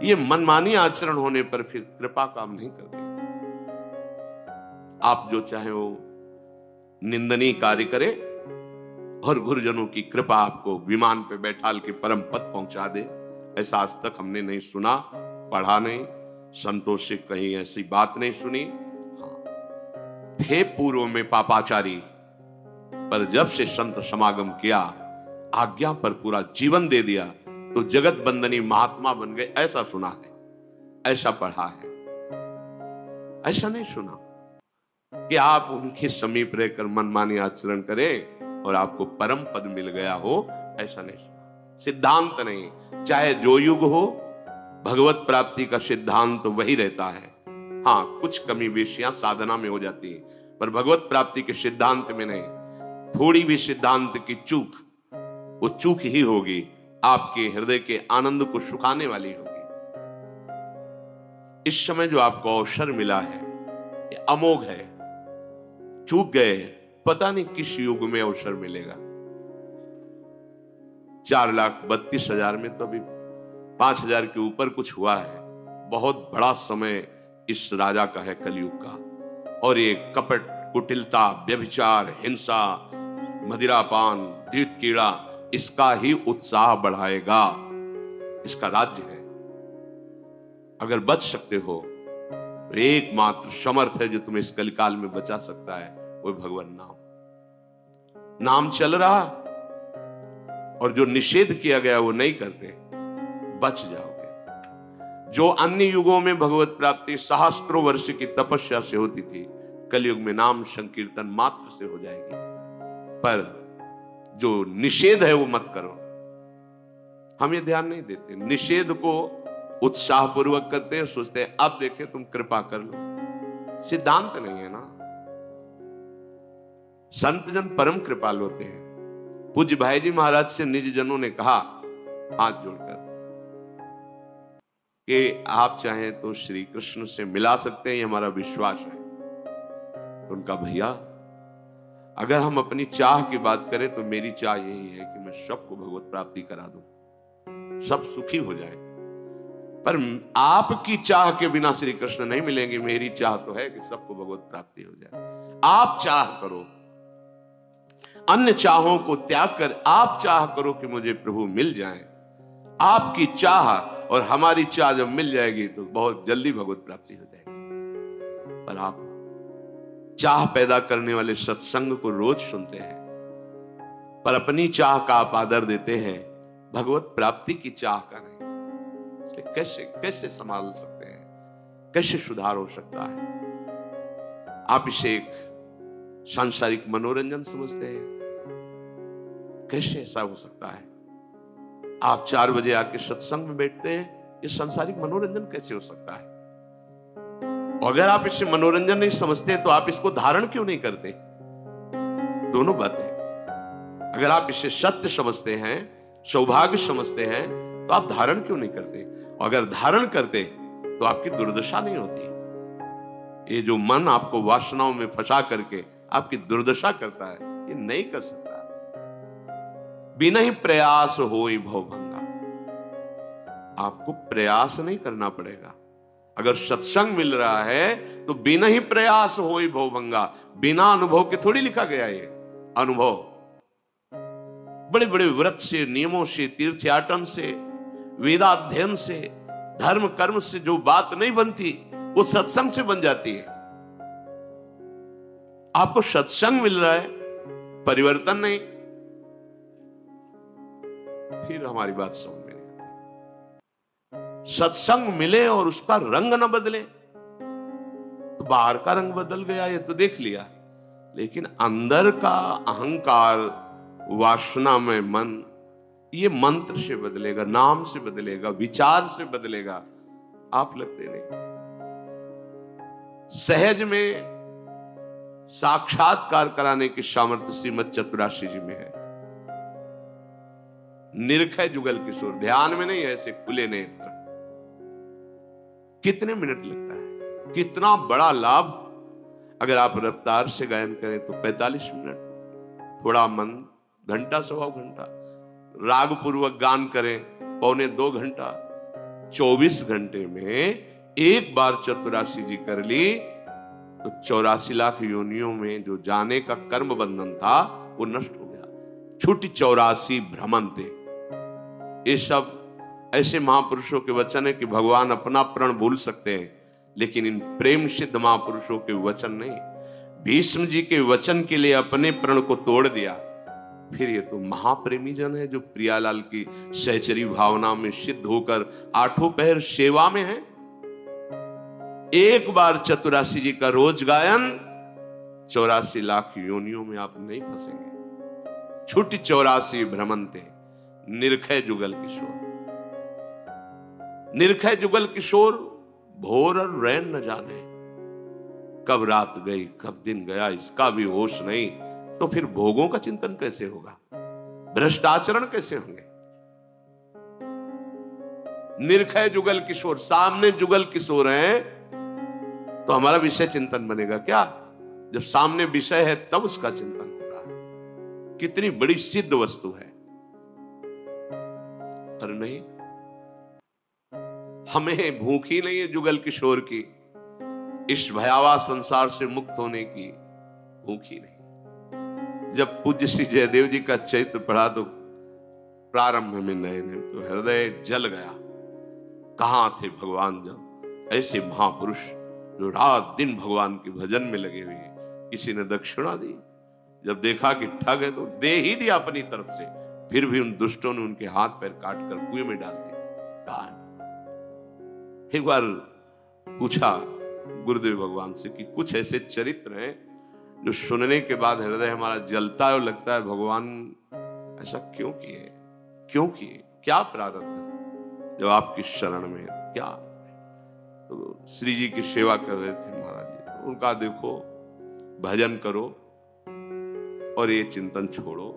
ये मनमानी आचरण होने पर फिर कृपा काम नहीं करती। आप जो चाहे वो निंदनीय कार्य करें और गुरुजनों की कृपा आपको विमान पे बैठाल के परम पद पहुंचा दे, ऐसा आज तक हमने नहीं सुना, पढ़ा नहीं, संतों से कहीं ऐसी बात नहीं सुनी। हाँ, थे पूर्व में पापाचारी, पर जब से संत समागम किया, आज्ञा पर पूरा जीवन दे दिया, तो जगत बंदनी महात्मा बन गए, ऐसा सुना है, ऐसा पढ़ा है। ऐसा नहीं सुना कि आप उनके समीप रहकर मनमानी आचरण करें और आपको परम पद मिल गया हो, ऐसा नहीं सुना। सिद्धांत नहीं, चाहे जो युग हो, भगवत प्राप्ति का सिद्धांत तो वही रहता है। हाँ, कुछ कमी बेशियां साधना में हो जाती है, पर भगवत प्राप्ति के सिद्धांत में नहीं। थोड़ी भी सिद्धांत की चूक, वो चूक ही होगी, आपके हृदय के आनंद को सुखाने वाली होगी। इस समय जो आपको अवसर मिला है, ये अमोघ है। चूक गए, पता नहीं किस युग में अवसर मिलेगा। 4,32,000 में तो अभी 5,000 के ऊपर कुछ हुआ है। बहुत बड़ा समय इस राजा का है, कलयुग का। और ये कपट, कुटिलता, व्यभिचार, हिंसा, मदिरापान, द्वित कीड़ा, इसका ही उत्साह बढ़ाएगा। इसका राज्य है। अगर बच सकते हो, एकमात्र समर्थ है जो तुम्हें इस कलिकाल में बचा सकता है, वो भगवान नाम। नाम चल रहा और जो निषेध किया गया वो नहीं करते, बच जाओगे। जो अन्य युगों में भगवत प्राप्ति सहस्त्रों वर्ष की तपस्या से होती थी, कलयुग में नाम संकीर्तन मात्र से हो जाएगी। पर जो निषेध है वो मत करो। हम ये ध्यान नहीं देते, निषेध को उत्साह पूर्वक करते हैं, सोचते हैं अब देखे तुम कृपा कर लो। सिद्धांत नहीं है ना। संत जन परम कृपालु होते हैं। पूज्य भाई जी महाराज से निज जनों ने कहा हाथ जोड़कर कि आप चाहें तो श्री कृष्ण से मिला सकते हैं, ये हमारा विश्वास है। तो उनका भैया, अगर हम अपनी चाह की बात करें तो मेरी चाह यही है कि मैं सबको भगवत प्राप्ति करा दूं, सब सुखी हो जाए। पर आपकी चाह के बिना श्री कृष्ण नहीं मिलेंगे। मेरी चाह तो है कि सबको भगवत प्राप्ति हो जाए। आप चाह करो, अन्य चाहों को त्याग कर आप चाह करो कि मुझे प्रभु मिल जाए। आपकी चाह और हमारी चाह जब मिल जाएगी तो बहुत जल्दी भगवत प्राप्ति हो जाएगी। पर आप चाह पैदा करने वाले सत्संग को रोज सुनते हैं, पर अपनी चाह का आप आदर देते हैं, भगवत प्राप्ति की चाह का नहीं। इसलिए कैसे संभाल सकते हैं, कैसे सुधार हो सकता है? आप इसे एक सांसारिक मनोरंजन समझते हैं, कैसे ऐसा हो सकता है? आप 4 बजे आके सत्संग में बैठते हैं, ये सांसारिक मनोरंजन कैसे हो सकता है? अगर आप इसे मनोरंजन नहीं समझते तो आप इसको धारण क्यों नहीं करते? दोनों बातें। अगर आप इसे सत्य समझते हैं, सौभाग्य समझते हैं, तो आप धारण क्यों नहीं करते? अगर धारण करते तो आपकी दुर्दशा नहीं होती। ये जो मन आपको वासनाओं में फंसा करके आपकी दुर्दशा करता है, ये नहीं कर सकता। बिना ही प्रयास होई भवभंगा। आपको प्रयास नहीं करना पड़ेगा। अगर सत्संग मिल रहा है तो बिना ही प्रयास होई भवभंगा। बिना अनुभव के थोड़ी लिखा गया ये अनुभव। बड़े बड़े व्रत से, नियमों से, तीर्थयाटन से, वेदाध्ययन से, धर्म कर्म से जो बात नहीं बनती वो सत्संग से बन जाती है। आपको सत्संग मिल रहा है, परिवर्तन नहीं, फिर हमारी बात समझ में नहीं आती। सत्संग मिले और उसका रंग न बदले तो बाहर का रंग बदल गया ये तो देख लिया, लेकिन अंदर का अहंकार, वासना में मन, ये मंत्र से बदलेगा, नाम से बदलेगा, विचार से बदलेगा। आप लगते नहीं। सहज में साक्षात्कार कराने की सामर्थ्य श्रीमद चतुराशी जी में है। निरखय जुगल किशोर, ध्यान में नहीं, ऐसे खुले नेत्र। कितने मिनट लगता है, कितना बड़ा लाभ। अगर आप रफ्तार से गायन करें तो 45 मिनट, थोड़ा मन घंटा, 1.25 घंटा, राग पूर्वक गान करें 1.25 घंटा, 24 घंटे में एक बार चतुरासी जी कर ली तो 84 लाख योनियों में जो जाने का कर्म बंधन था वो नष्ट हो गया। छुटी 84 भ्रमण थे। ये सब ऐसे महापुरुषों के वचन है कि भगवान अपना प्रण भूल सकते हैं, लेकिन इन प्रेम सिद्ध महापुरुषों के वचन नहीं। भीष्म जी के वचन के लिए अपने प्रण को तोड़ दिया। फिर ये तो महाप्रेमी जन है जो प्रियालाल की सहचरी भावना में सिद्ध होकर आठों पहर सेवा में है। एक बार चतुरासी जी का रोज गायन 84 लाख योनियों में आप नहीं फंसेंगे। छुट्टी 84 भ्रमंते निरखय जुगल किशोर। निरखय जुगल किशोर भोर और रैन न जाने, कब रात गई कब दिन गया इसका भी होश नहीं। तो फिर भोगों का चिंतन कैसे होगा, भ्रष्टाचरण कैसे होंगे। निरखय जुगल किशोर, सामने जुगल किशोर हैं तो हमारा विषय चिंतन बनेगा क्या? जब सामने विषय है तब उसका चिंतन हो रहा है। कितनी बड़ी सिद्ध वस्तु है। और नहीं, हमें भूख ही नहीं है जुगल किशोर की, इस भयावह संसार से मुक्त होने की भूख ही नहीं। जब पूज्य श्री जयदेव जी का चरित्र पढ़ा तो प्रारंभ में नए नए तो हृदय जल गया। कहां थे भगवान जब ऐसे महापुरुष जो रात दिन भगवान के भजन में लगे हुए हैं, किसी ने दक्षिणा दी? जब देखा कि ठग है तो दे ही दिया अपनी तरफ से, फिर भी उन दुष्टों ने उनके हाथ पैर काट कर कुएं में डाल दिया। एक बार पूछा गुरुदेव भगवान से कि कुछ ऐसे चरित्र हैं जो सुनने के बाद हृदय हमारा जलता है और लगता है भगवान ऐसा क्यों किए, क्यों किए, क्या प्रारब्ध जब आपकी शरण में क्या। तो श्री जी की सेवा कर रहे थे महाराज जी, उनका देखो भजन करो और ये चिंतन छोड़ो।